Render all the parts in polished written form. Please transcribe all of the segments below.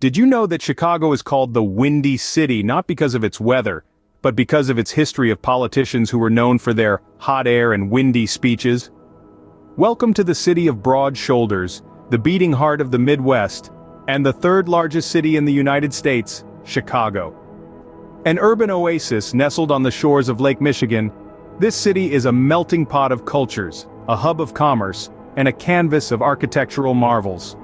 Did you know that Chicago is called the Windy City not because of its weather, but because of its history of politicians who were known for their hot air and windy speeches? Welcome to the city of broad shoulders, the beating heart of the Midwest, and the third largest city in the United States, Chicago. An urban oasis nestled on the shores of Lake Michigan, this city is a melting pot of cultures, a hub of commerce, and a canvas of architectural marvels.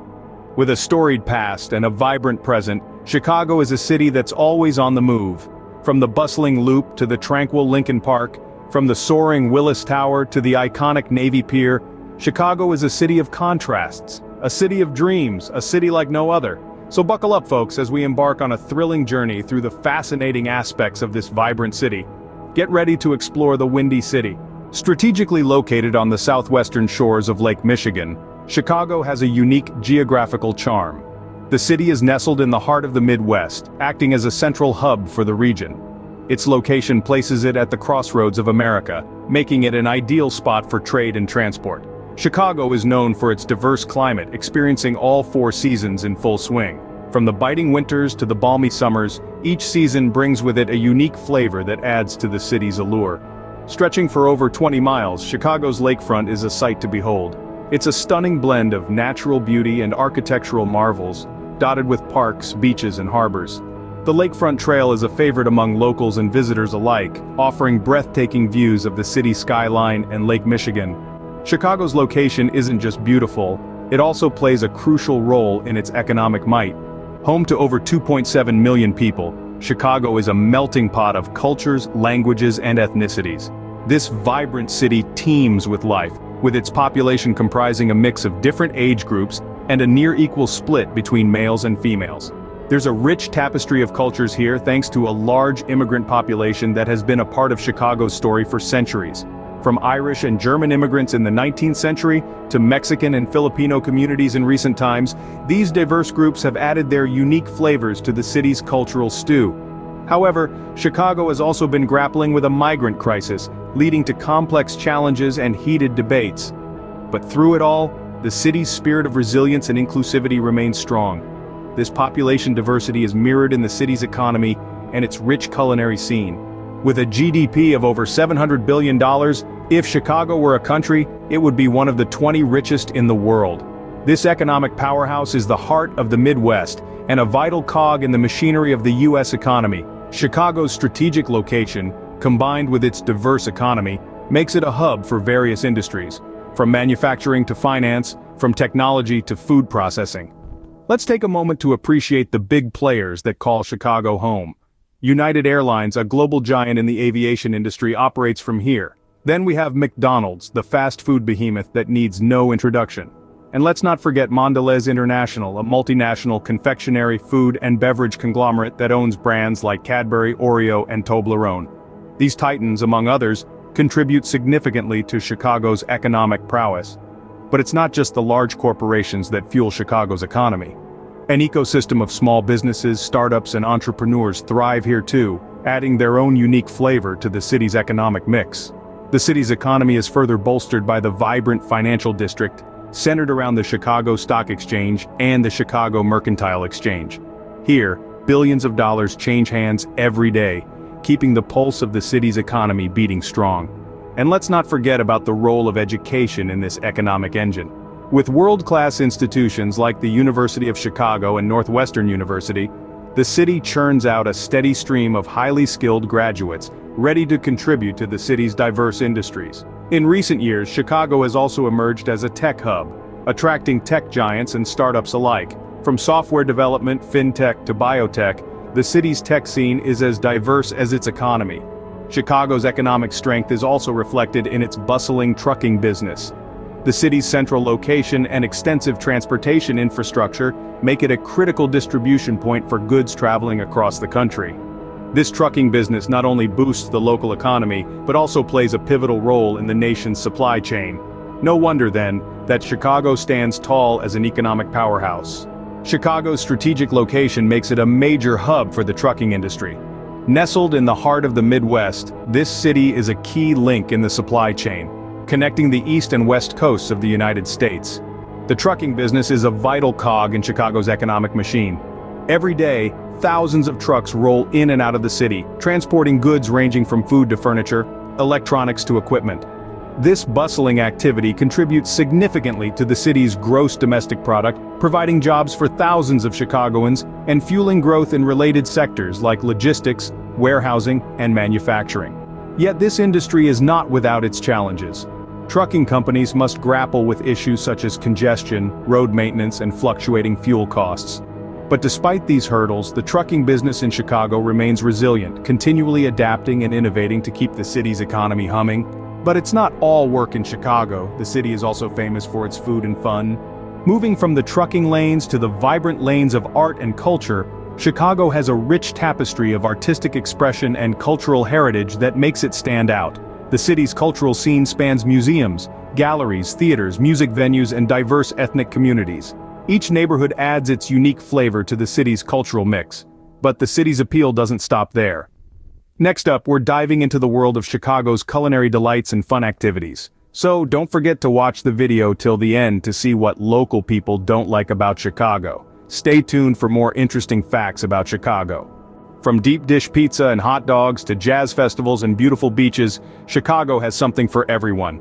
With a storied past and a vibrant present, Chicago is a city that's always on the move. From the bustling Loop to the tranquil Lincoln Park, from the soaring Willis Tower to the iconic Navy Pier, Chicago is a city of contrasts, a city of dreams, a city like no other. So buckle up, folks, as we embark on a thrilling journey through the fascinating aspects of this vibrant city. Get ready to explore the Windy City. Strategically located on the southwestern shores of Lake Michigan, Chicago has a unique geographical charm. The city is nestled in the heart of the Midwest, acting as a central hub for the region. Its location places it at the crossroads of America, making it an ideal spot for trade and transport. Chicago is known for its diverse climate, experiencing all four seasons in full swing. From the biting winters to the balmy summers, each season brings with it a unique flavor that adds to the city's allure. Stretching for over 20 miles, Chicago's lakefront is a sight to behold. It's a stunning blend of natural beauty and architectural marvels, dotted with parks, beaches, and harbors. The Lakefront Trail is a favorite among locals and visitors alike, offering breathtaking views of the city skyline and Lake Michigan. Chicago's location isn't just beautiful, it also plays a crucial role in its economic might. Home to over 2.7 million people, Chicago is a melting pot of cultures, languages, and ethnicities. This vibrant city teems with life, with its population comprising a mix of different age groups and a near-equal split between males and females. There's a rich tapestry of cultures here thanks to a large immigrant population that has been a part of Chicago's story for centuries. From Irish and German immigrants in the 19th century to Mexican and Filipino communities in recent times, these diverse groups have added their unique flavors to the city's cultural stew. However, Chicago has also been grappling with a migrant crisis, leading to complex challenges and heated debates. But through it all, the city's spirit of resilience and inclusivity remains strong. This population diversity is mirrored in the city's economy and its rich culinary scene. With a GDP of over $700 billion, if Chicago were a country, it would be one of the 20 richest in the world. This economic powerhouse is the heart of the Midwest and a vital cog in the machinery of the U.S. economy. Chicago's strategic location, combined with its diverse economy, makes it a hub for various industries, from manufacturing to finance, from technology to food processing. Let's take a moment to appreciate the big players that call Chicago home. United Airlines, a global giant in the aviation industry, operates from here. Then we have McDonald's, the fast food behemoth that needs no introduction. And let's not forget Mondelez International, a multinational confectionery, food, and beverage conglomerate that owns brands like Cadbury, Oreo, and Toblerone. These titans, among others, contribute significantly to Chicago's economic prowess. But it's not just the large corporations that fuel Chicago's economy. An ecosystem of small businesses, startups, and entrepreneurs thrive here too, adding their own unique flavor to the city's economic mix. The city's economy is further bolstered by the vibrant financial district, centered around the Chicago Stock Exchange and the Chicago Mercantile Exchange. Here, billions of dollars change hands every day, keeping the pulse of the city's economy beating strong. And let's not forget about the role of education in this economic engine. With world-class institutions like the University of Chicago and Northwestern University, the city churns out a steady stream of highly skilled graduates, ready to contribute to the city's diverse industries. In recent years, Chicago has also emerged as a tech hub, attracting tech giants and startups alike. From software development, fintech to biotech, the city's tech scene is as diverse as its economy. Chicago's economic strength is also reflected in its bustling trucking business. The city's central location and extensive transportation infrastructure make it a critical distribution point for goods traveling across the country. This trucking business not only boosts the local economy, but also plays a pivotal role in the nation's supply chain. No wonder, then, that Chicago stands tall as an economic powerhouse. Chicago's strategic location makes it a major hub for the trucking industry. Nestled in the heart of the Midwest, this city is a key link in the supply chain, connecting the east and west coasts of the United States. The trucking business is a vital cog in Chicago's economic machine. Every day, thousands of trucks roll in and out of the city, transporting goods ranging from food to furniture, electronics to equipment. This bustling activity contributes significantly to the city's gross domestic product, providing jobs for thousands of Chicagoans and fueling growth in related sectors like logistics, warehousing, and manufacturing. Yet this industry is not without its challenges. Trucking companies must grapple with issues such as congestion, road maintenance, and fluctuating fuel costs. But despite these hurdles, the trucking business in Chicago remains resilient, continually adapting and innovating to keep the city's economy humming. But it's not all work in Chicago. The city is also famous for its food and fun. Moving from the trucking lanes to the vibrant lanes of art and culture, Chicago has a rich tapestry of artistic expression and cultural heritage that makes it stand out. The city's cultural scene spans museums, galleries, theaters, music venues, and diverse ethnic communities. Each neighborhood adds its unique flavor to the city's cultural mix. But the city's appeal doesn't stop there. Next up, we're diving into the world of Chicago's culinary delights and fun activities. So don't forget to watch the video till the end to see what local people don't like about Chicago. Stay tuned for more interesting facts about Chicago. From deep dish pizza and hot dogs to jazz festivals and beautiful beaches, Chicago has something for everyone.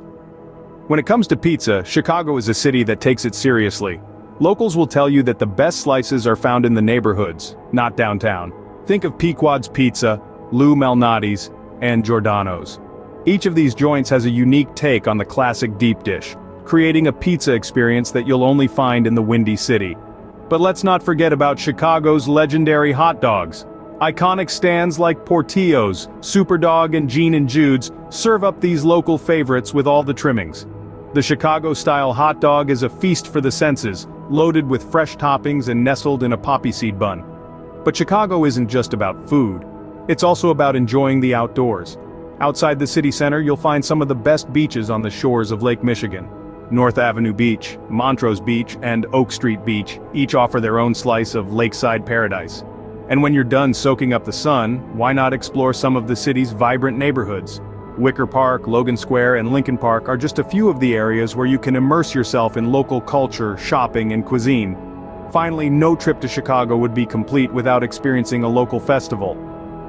When it comes to pizza, Chicago is a city that takes it seriously. Locals will tell you that the best slices are found in the neighborhoods, not downtown. Think of Pequod's Pizza, Lou Malnati's, and Giordano's. Each of these joints has a unique take on the classic deep dish, creating a pizza experience that you'll only find in the Windy City. But let's not forget about Chicago's legendary hot dogs. Iconic stands like Portillo's, Superdog, and Gene and Jude's serve up these local favorites with all the trimmings. The Chicago-style hot dog is a feast for the senses, loaded with fresh toppings and nestled in a poppy seed bun. But Chicago isn't just about food. It's also about enjoying the outdoors. Outside the city center, you'll find some of the best beaches on the shores of Lake Michigan. North Avenue Beach, Montrose Beach, and Oak Street Beach each offer their own slice of lakeside paradise. And when you're done soaking up the sun, why not explore some of the city's vibrant neighborhoods? Wicker Park, Logan Square, and Lincoln Park are just a few of the areas where you can immerse yourself in local culture, shopping, and cuisine. Finally, no trip to Chicago would be complete without experiencing a local festival.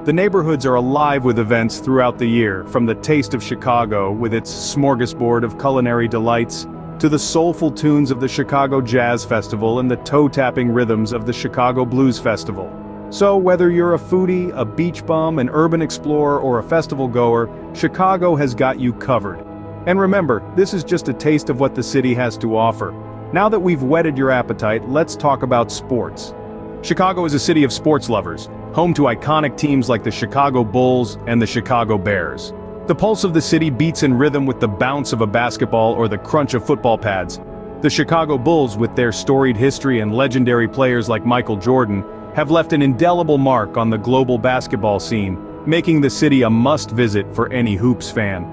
The neighborhoods are alive with events throughout the year, from the Taste of Chicago with its smorgasbord of culinary delights, to the soulful tunes of the Chicago Jazz Festival and the toe-tapping rhythms of the Chicago Blues Festival. So whether you're a foodie, a beach bum, an urban explorer, or a festival goer, Chicago has got you covered. And remember, this is just a taste of what the city has to offer. Now that we've whetted your appetite, let's talk about sports. Chicago is a city of sports lovers, home to iconic teams like the Chicago Bulls and the Chicago Bears. The pulse of the city beats in rhythm with the bounce of a basketball or the crunch of football pads. The Chicago Bulls, with their storied history and legendary players like Michael Jordan, have left an indelible mark on the global basketball scene, making the city a must-visit for any hoops fan.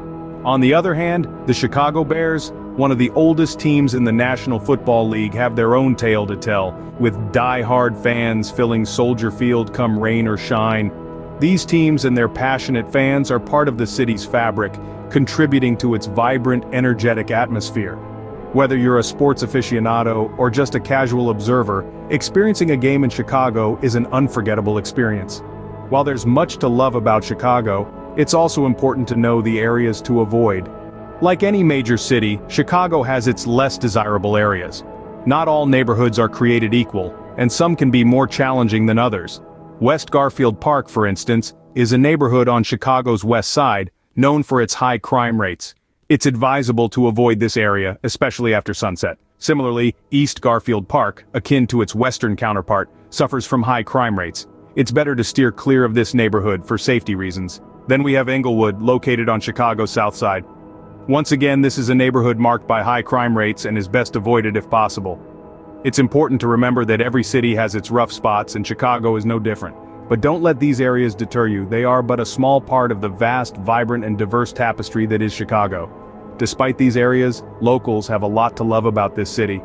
On the other hand, the Chicago Bears, one of the oldest teams in the National Football League, have their own tale to tell, with die-hard fans filling Soldier Field come rain or shine. These teams and their passionate fans are part of the city's fabric, contributing to its vibrant, energetic atmosphere. Whether you're a sports aficionado or just a casual observer, experiencing a game in Chicago is an unforgettable experience. While there's much to love about Chicago, it's also important to know the areas to avoid. Like any major city, Chicago has its less desirable areas. Not all neighborhoods are created equal, and some can be more challenging than others. West Garfield Park, for instance, is a neighborhood on Chicago's west side, known for its high crime rates. It's advisable to avoid this area, especially after sunset. Similarly, East Garfield Park, akin to its western counterpart, suffers from high crime rates. It's better to steer clear of this neighborhood for safety reasons. Then we have Englewood, located on Chicago's south side. Once again, this is a neighborhood marked by high crime rates and is best avoided if possible. It's important to remember that every city has its rough spots, and Chicago is no different. But don't let these areas deter you. They are but a small part of the vast, vibrant, and diverse tapestry that is Chicago. Despite these areas, locals have a lot to love about this city.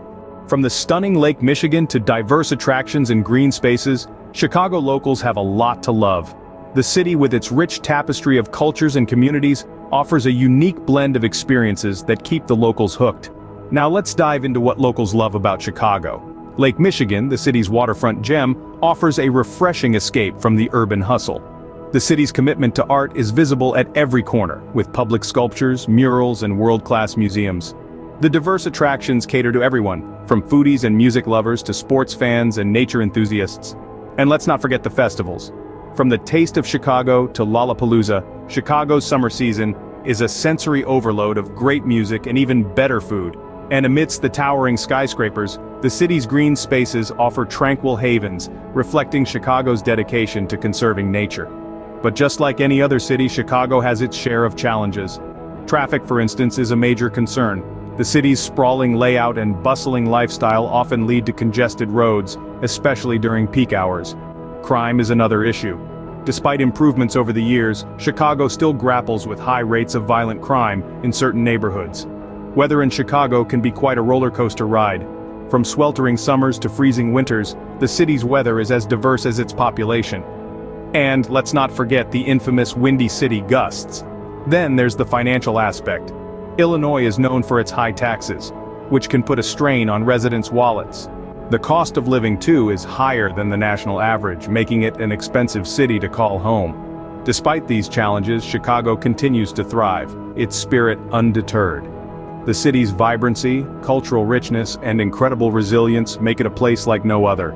From the stunning Lake Michigan to diverse attractions and green spaces, Chicago locals have a lot to love. The city, with its rich tapestry of cultures and communities, offers a unique blend of experiences that keep the locals hooked. Now let's dive into what locals love about Chicago. Lake Michigan, the city's waterfront gem, offers a refreshing escape from the urban hustle. The city's commitment to art is visible at every corner, with public sculptures, murals, and world-class museums. The diverse attractions cater to everyone, from foodies and music lovers to sports fans and nature enthusiasts. And let's not forget the festivals. From the Taste of Chicago to Lollapalooza, Chicago's summer season is a sensory overload of great music and even better food. And amidst the towering skyscrapers, the city's green spaces offer tranquil havens, reflecting Chicago's dedication to conserving nature. But just like any other city, Chicago has its share of challenges. Traffic, for instance, is a major concern. The city's sprawling layout and bustling lifestyle often lead to congested roads, especially during peak hours. Crime is another issue. Despite improvements over the years, Chicago still grapples with high rates of violent crime in certain neighborhoods. Weather in Chicago can be quite a roller coaster ride. From sweltering summers to freezing winters, the city's weather is as diverse as its population. And let's not forget the infamous Windy City gusts. Then there's the financial aspect. Illinois is known for its high taxes, which can put a strain on residents' wallets. The cost of living, too, is higher than the national average, making it an expensive city to call home. Despite these challenges, Chicago continues to thrive, its spirit undeterred. The city's vibrancy, cultural richness, and incredible resilience make it a place like no other.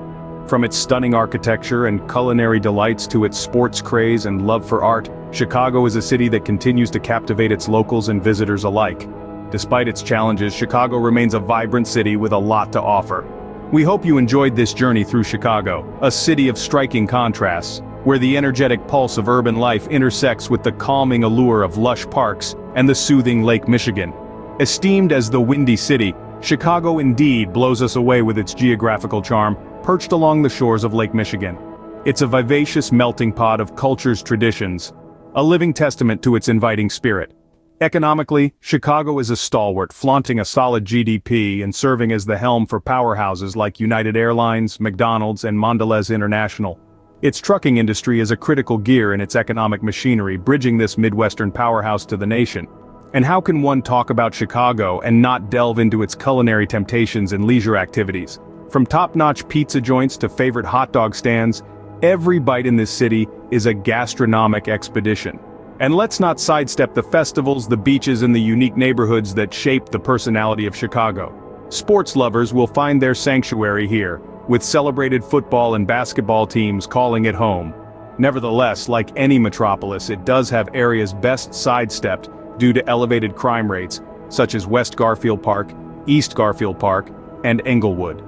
From its stunning architecture and culinary delights to its sports craze and love for art, Chicago is a city that continues to captivate its locals and visitors alike. Despite its challenges, Chicago remains a vibrant city with a lot to offer. We hope you enjoyed this journey through Chicago, a city of striking contrasts, where the energetic pulse of urban life intersects with the calming allure of lush parks and the soothing Lake Michigan. Esteemed as the Windy City, Chicago indeed blows us away with its geographical charm, perched along the shores of Lake Michigan. It's a vivacious melting pot of culture's traditions, a living testament to its inviting spirit. Economically, Chicago is a stalwart, flaunting a solid GDP and serving as the helm for powerhouses like United Airlines, McDonald's, and Mondelez International. Its trucking industry is a critical gear in its economic machinery, bridging this Midwestern powerhouse to the nation. And how can one talk about Chicago and not delve into its culinary temptations and leisure activities? From top-notch pizza joints to favorite hot dog stands, every bite in this city is a gastronomic expedition. And let's not sidestep the festivals, the beaches, and the unique neighborhoods that shape the personality of Chicago. Sports lovers will find their sanctuary here, with celebrated football and basketball teams calling it home. Nevertheless, like any metropolis, it does have areas best sidestepped due to elevated crime rates, such as West Garfield Park, East Garfield Park, and Englewood.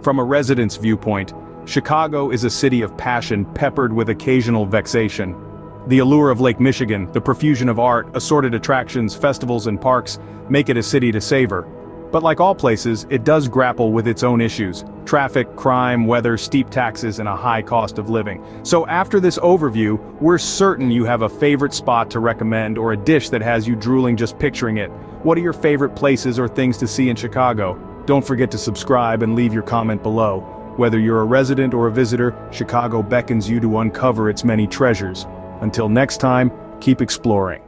From a resident's viewpoint, Chicago is a city of passion peppered with occasional vexation. The allure of Lake Michigan, the profusion of art, assorted attractions, festivals, and parks make it a city to savor. But like all places, it does grapple with its own issues: traffic, crime, weather, steep taxes, and a high cost of living. So after this overview, we're certain you have a favorite spot to recommend or a dish that has you drooling just picturing it. What are your favorite places or things to see in Chicago? Don't forget to subscribe and leave your comment below. Whether you're a resident or a visitor, Chicago beckons you to uncover its many treasures. Until next time, keep exploring.